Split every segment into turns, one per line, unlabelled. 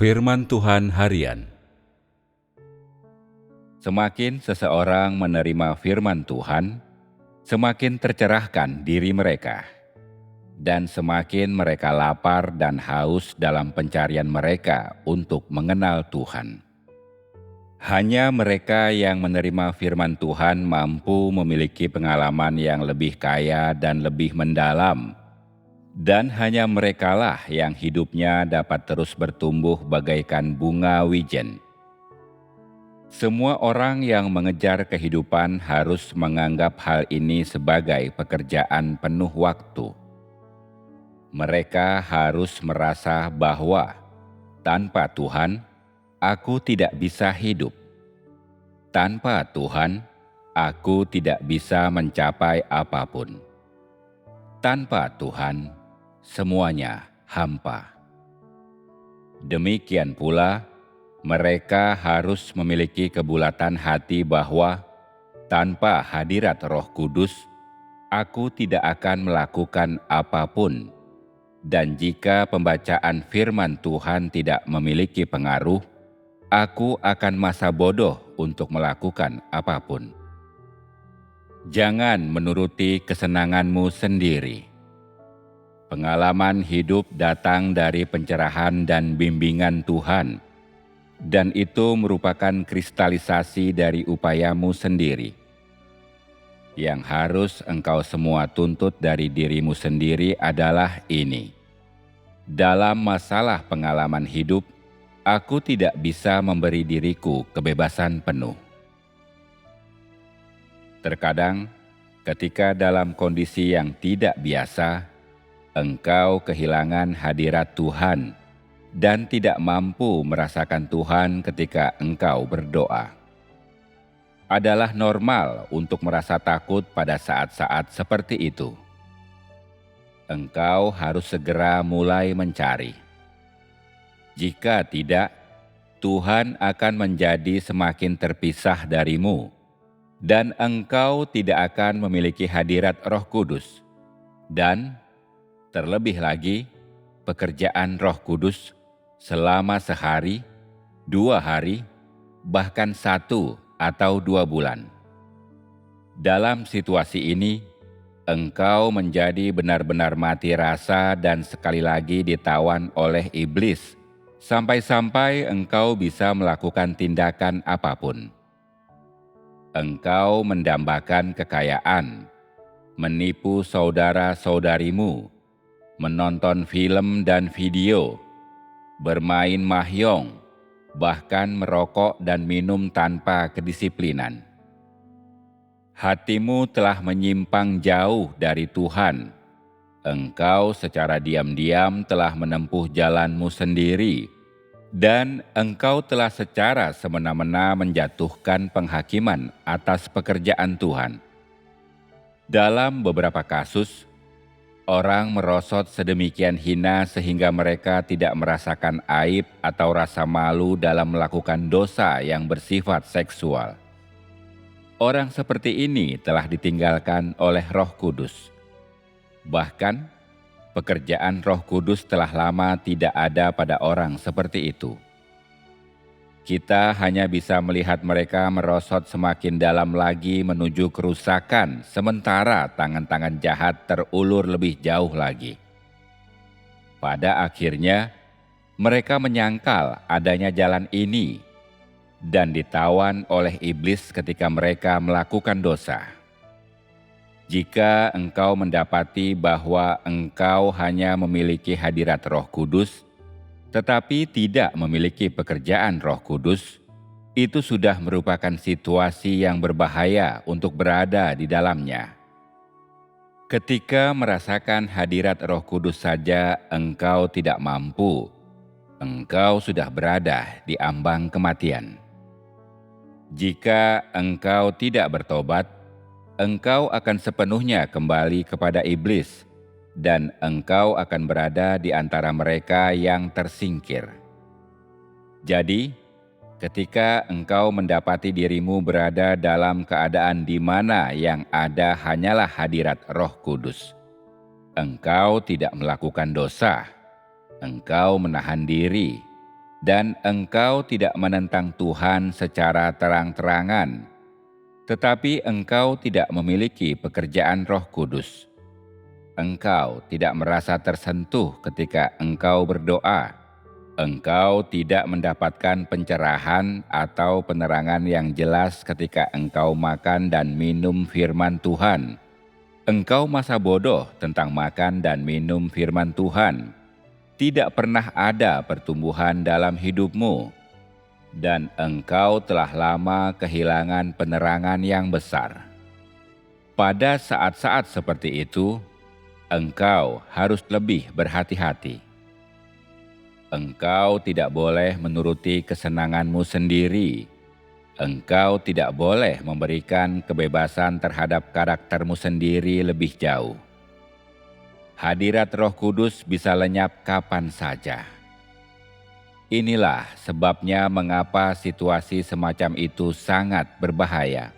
Firman Tuhan Harian. Semakin seseorang menerima firman Tuhan, semakin tercerahkan diri mereka, dan semakin mereka lapar dan haus dalam pencarian mereka untuk mengenal Tuhan. Hanya mereka yang menerima firman Tuhan mampu memiliki pengalaman yang lebih kaya dan lebih mendalam, dan hanya merekalah yang hidupnya dapat terus bertumbuh bagaikan bunga wijen. Semua orang yang mengejar kehidupan harus menganggap hal ini sebagai pekerjaan penuh waktu. Mereka harus merasa bahwa tanpa Tuhan, aku tidak bisa hidup. Tanpa Tuhan, aku tidak bisa mencapai apapun. Tanpa Tuhan, semuanya hampa. Demikian pula, mereka harus memiliki kebulatan hati bahwa tanpa hadirat Roh Kudus, aku tidak akan melakukan apapun. Dan jika pembacaan firman Tuhan tidak memiliki pengaruh, aku akan masa bodoh untuk melakukan apapun. Jangan menuruti kesenanganmu sendiri. Pengalaman hidup datang dari pencerahan dan bimbingan Tuhan, dan itu merupakan kristalisasi dari upayamu sendiri. Yang harus engkau semua tuntut dari dirimu sendiri adalah ini: dalam masalah pengalaman hidup, aku tidak bisa memberi diriku kebebasan penuh. Terkadang, ketika dalam kondisi yang tidak biasa, engkau kehilangan hadirat Tuhan dan tidak mampu merasakan Tuhan ketika engkau berdoa. Adalah normal untuk merasa takut pada saat-saat seperti itu. Engkau harus segera mulai mencari. Jika tidak, Tuhan akan menjadi semakin terpisah darimu, dan engkau tidak akan memiliki hadirat Roh Kudus. Dan, terlebih lagi, pekerjaan Roh Kudus selama sehari, 2 hari, bahkan 1 atau 2 bulan. Dalam situasi ini, engkau menjadi benar-benar mati rasa dan sekali lagi ditawan oleh iblis, sampai-sampai engkau bisa melakukan tindakan apapun. Engkau mendambakan kekayaan, menipu saudara-saudarimu, menonton film dan video, bermain mahjong, bahkan merokok dan minum tanpa kedisiplinan. Hatimu telah menyimpang jauh dari Tuhan. Engkau secara diam-diam telah menempuh jalanmu sendiri, dan engkau telah secara semena-mena menjatuhkan penghakiman atas pekerjaan Tuhan. Dalam beberapa kasus, orang merosot sedemikian hina sehingga mereka tidak merasakan aib atau rasa malu dalam melakukan dosa yang bersifat seksual. Orang seperti ini telah ditinggalkan oleh Roh Kudus. Bahkan, pekerjaan Roh Kudus telah lama tidak ada pada orang seperti itu. Kita hanya bisa melihat mereka merosot semakin dalam lagi menuju kerusakan, sementara tangan-tangan jahat terulur lebih jauh lagi. Pada akhirnya, mereka menyangkal adanya jalan ini dan ditawan oleh iblis ketika mereka melakukan dosa. Jika engkau mendapati bahwa engkau hanya memiliki hadirat Roh Kudus, tetapi tidak memiliki pekerjaan Roh Kudus, itu sudah merupakan situasi yang berbahaya untuk berada di dalamnya. Ketika merasakan hadirat Roh Kudus saja engkau tidak mampu, engkau sudah berada di ambang kematian. Jika engkau tidak bertobat, engkau akan sepenuhnya kembali kepada iblis, dan engkau akan berada di antara mereka yang tersingkir. Jadi, ketika engkau mendapati dirimu berada dalam keadaan di mana yang ada hanyalah hadirat Roh Kudus, engkau tidak melakukan dosa, engkau menahan diri, dan engkau tidak menentang Tuhan secara terang-terangan, tetapi engkau tidak memiliki pekerjaan Roh Kudus. Engkau tidak merasa tersentuh ketika engkau berdoa. Engkau tidak mendapatkan pencerahan atau penerangan yang jelas ketika engkau makan dan minum firman Tuhan. Engkau masa bodoh tentang makan dan minum firman Tuhan. Tidak pernah ada pertumbuhan dalam hidupmu, dan engkau telah lama kehilangan penerangan yang besar. Pada saat-saat seperti itu, engkau harus lebih berhati-hati. Engkau tidak boleh menuruti kesenanganmu sendiri. Engkau tidak boleh memberikan kebebasan terhadap karaktermu sendiri lebih jauh. Hadirat Roh Kudus bisa lenyap kapan saja. Inilah sebabnya mengapa situasi semacam itu sangat berbahaya.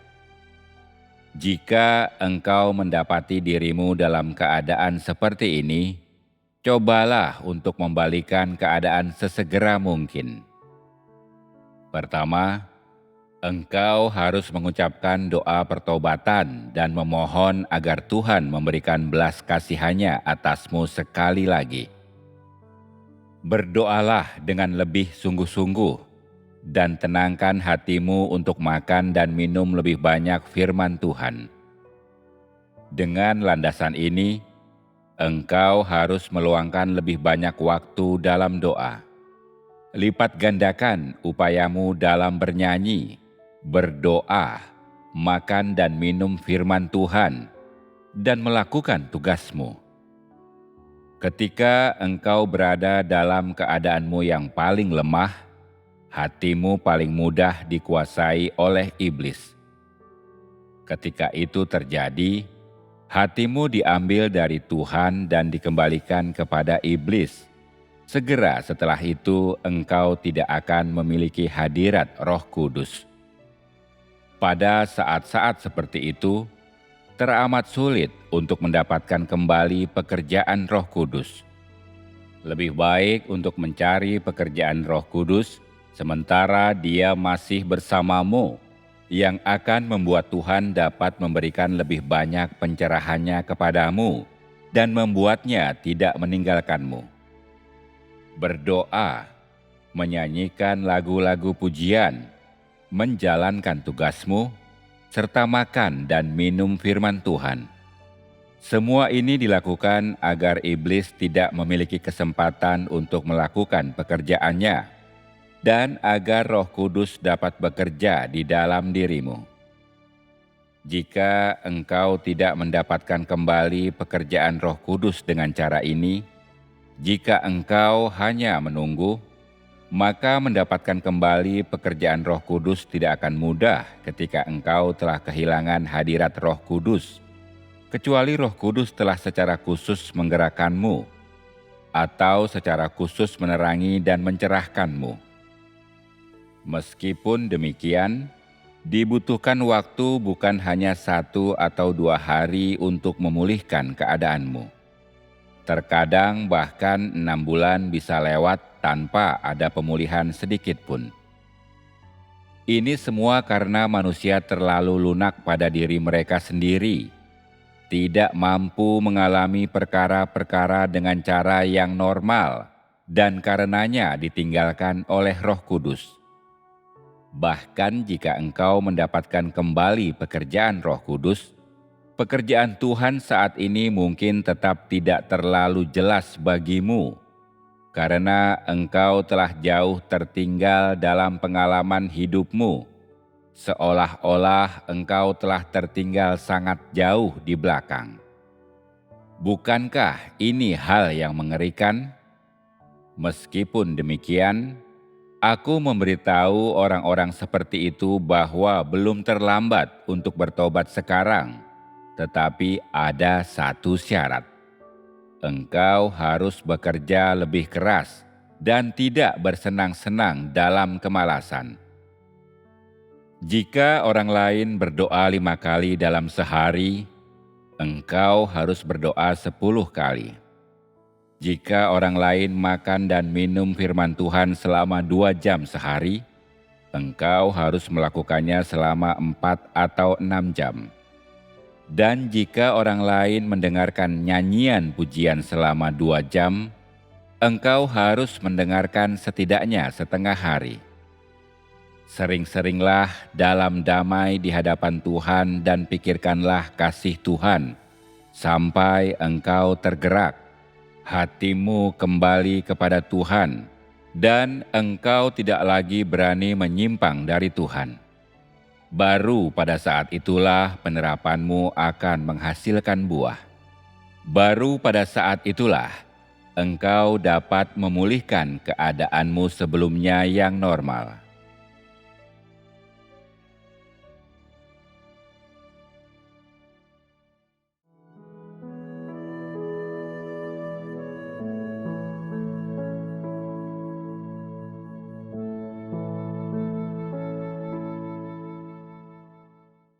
Jika engkau mendapati dirimu dalam keadaan seperti ini, cobalah untuk membalikan keadaan sesegera mungkin. Pertama, engkau harus mengucapkan doa pertobatan dan memohon agar Tuhan memberikan belas kasihan-Nya atasmu sekali lagi. Berdoalah dengan lebih sungguh-sungguh dan tenangkan hatimu untuk makan dan minum lebih banyak firman Tuhan. Dengan landasan ini, engkau harus meluangkan lebih banyak waktu dalam doa. Lipat gandakan upayamu dalam bernyanyi, berdoa, makan dan minum firman Tuhan, dan melakukan tugasmu. Ketika engkau berada dalam keadaanmu yang paling lemah, hatimu paling mudah dikuasai oleh iblis. Ketika itu terjadi, hatimu diambil dari Tuhan dan dikembalikan kepada iblis. Segera setelah itu engkau tidak akan memiliki hadirat Roh Kudus. Pada saat-saat seperti itu, teramat sulit untuk mendapatkan kembali pekerjaan Roh Kudus. Lebih baik untuk mencari pekerjaan Roh Kudus sementara Dia masih bersamamu, yang akan membuat Tuhan dapat memberikan lebih banyak pencerahannya kepadamu dan membuatnya tidak meninggalkanmu. Berdoa, menyanyikan lagu-lagu pujian, menjalankan tugasmu, serta makan dan minum firman Tuhan. Semua ini dilakukan agar iblis tidak memiliki kesempatan untuk melakukan pekerjaannya, dan agar Roh Kudus dapat bekerja di dalam dirimu. Jika engkau tidak mendapatkan kembali pekerjaan Roh Kudus dengan cara ini, jika engkau hanya menunggu, maka mendapatkan kembali pekerjaan Roh Kudus tidak akan mudah ketika engkau telah kehilangan hadirat Roh Kudus, kecuali Roh Kudus telah secara khusus menggerakkanmu, atau secara khusus menerangi dan mencerahkanmu. Meskipun demikian, dibutuhkan waktu bukan hanya 1 atau 2 hari untuk memulihkan keadaanmu. Terkadang bahkan 6 bulan bisa lewat tanpa ada pemulihan sedikit pun. Ini semua karena manusia terlalu lunak pada diri mereka sendiri, tidak mampu mengalami perkara-perkara dengan cara yang normal, dan karenanya ditinggalkan oleh Roh Kudus. Bahkan jika engkau mendapatkan kembali pekerjaan Roh Kudus, pekerjaan Tuhan saat ini mungkin tetap tidak terlalu jelas bagimu, karena engkau telah jauh tertinggal dalam pengalaman hidupmu, seolah-olah engkau telah tertinggal sangat jauh di belakang. Bukankah ini hal yang mengerikan? Meskipun demikian, aku memberitahu orang-orang seperti itu bahwa belum terlambat untuk bertobat sekarang, tetapi ada satu syarat. Engkau harus bekerja lebih keras dan tidak bersenang-senang dalam kemalasan. Jika orang lain berdoa 5 kali dalam sehari, engkau harus berdoa 10 kali. Jika orang lain makan dan minum firman Tuhan selama 2 jam sehari, engkau harus melakukannya selama 4 atau 6 jam. Dan jika orang lain mendengarkan nyanyian pujian selama 2 jam, engkau harus mendengarkan setidaknya setengah hari. Sering-seringlah dalam damai di hadapan Tuhan dan pikirkanlah kasih Tuhan, sampai engkau tergerak, hatimu kembali kepada Tuhan, dan engkau tidak lagi berani menyimpang dari Tuhan. Baru pada saat itulah penerapanmu akan menghasilkan buah. Baru pada saat itulah engkau dapat memulihkan keadaanmu sebelumnya yang normal.